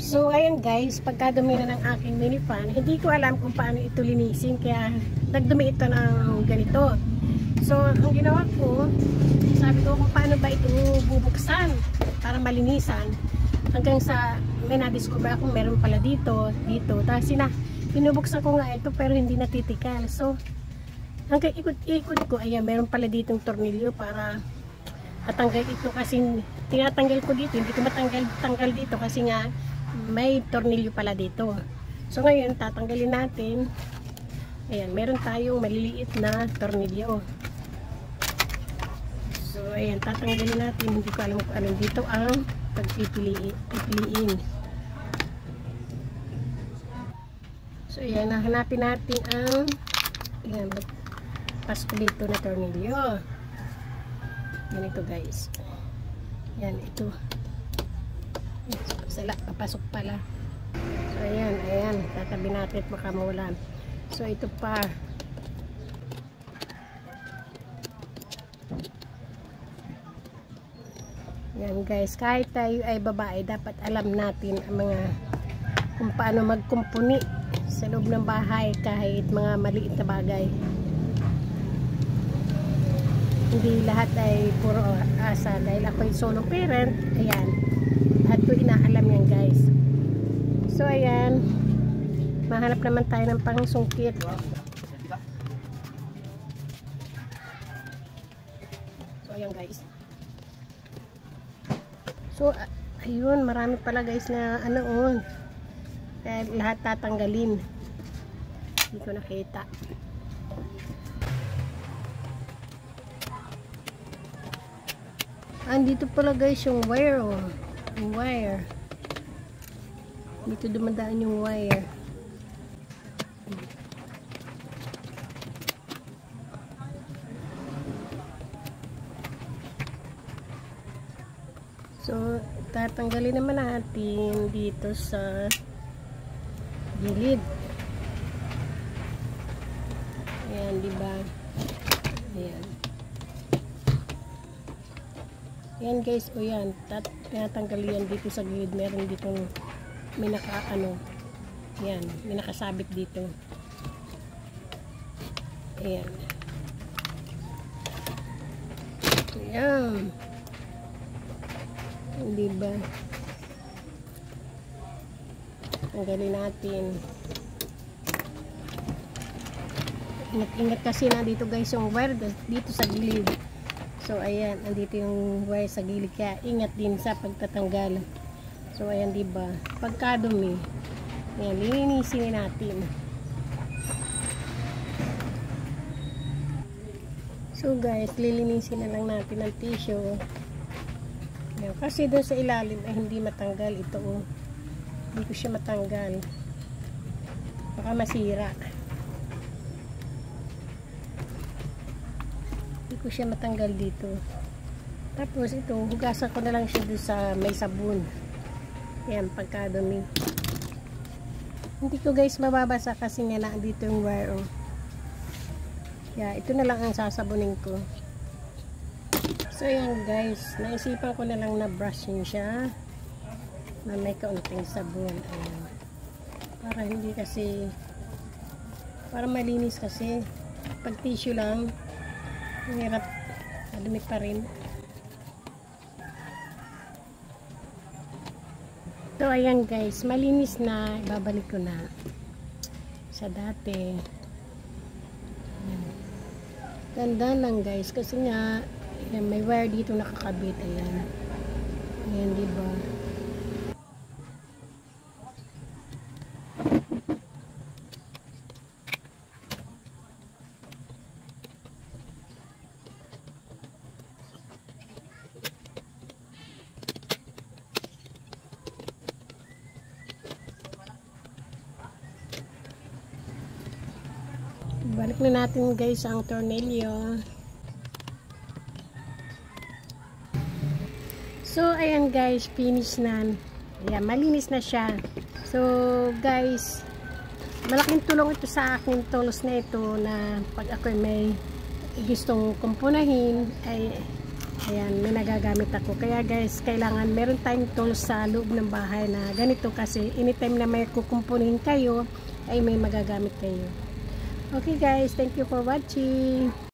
So, ayan guys, pagkadumi na ng aking mini fan, hindi ko alam kung paano ito linisin, kaya nagdumi ito ng ganito. So, ang ginawa ko, sabi ko kung paano ba ito bubuksan para malinisan. Hanggang sa may nadiscover akong meron pala dito. Tapos pinubuksan ko nga ito pero hindi natitikal. So, hanggang ikot-ikot ko, ayan, meron pala ditong tornilyo para matanggal ito kasi tinatanggal ko dito. Hindi ko matanggal dito kasi nga may tornilyo pala dito. So ngayon tatanggalin natin. Ayan, meron tayong maliliit na tornilyo. So ayan, tatanggalin natin. Hindi ko alam kung anong dito ang pagpipiliin. So ayan, hahanapin natin ang ayan, pasko dito na tornilyo. Yan ito guys. Yan ito. Sala, papasok pala. So ayan, tatabi natin baka maulan. So ito pa. Yan guys, kahit tayo ay babae, dapat alam natin ang mga kung paano magkumpuni sa loob ng bahay kahit mga maliit na bagay. Hindi lahat ay puro asa dahil ako ay solo parent. Ayan, lahat ko inaalam yan guys. So ayan, mahanap naman tayo ng pangsungkit. So ayan guys. So ayun, marami pala guys na ano dahil lahat tatanggalin. Hindi ko nakita. Andito pala guys yung wire, yung wire. Dito dumadaan yung wire. So tatanggalin naman natin dito sa gilid. Ayan, diba? Ayan. Yan guys, o yan, tinatanggal yan dito sa gilid. Meron dito may yan, may nakasabit dito. Ayan. Ayan. Hindi ba? Tanggalin natin. Ingat kasi na dito guys yung wire dito sa gilid. So ayan, andito yung wire sa gilid, kaya ingat din sa pagtatanggal. So ayan, diba? Pagkadumi, ayan, lilinisin natin. So guys, lilinisin na lang natin ang tissue. Ayan, kasi doon sa ilalim ay hindi matanggal ito. Hindi ko siya matanggal. Baka masira. Ko siya matanggal dito. Tapos ito, hugasan ko na lang siya doon sa may sabon. Ayan, pagkadumi. Hindi ko guys mababasa kasi nga na dito yung wire. Kaya ito na lang ang sasabunin ko. So ayan guys, naisipan ko na lang na brushing siya na may kaunting sabon. Ayan. Para hindi kasi, para malinis kasi. Pag tissue lang, hirap, madumi pa rin. So ayan guys, malinis na. Ibabalik ko na sa dati. Ganda lang guys kasi nga ayan, may wire dito nakakabit. Ayan, diba? Balik na natin guys ang tornilyo. So ayan guys, finish na. Ayan, malinis na siya. So guys, malaking tulong ito sa akin, tools na ito, na pag ako may gustong kumpunahin ay Ayan, may nagagamit ako. Kaya guys, kailangan meron tayong tools sa loob ng bahay na ganito kasi anytime na may kukumpunin kayo, ay may magagamit kayo. Okay guys, thank you for watching.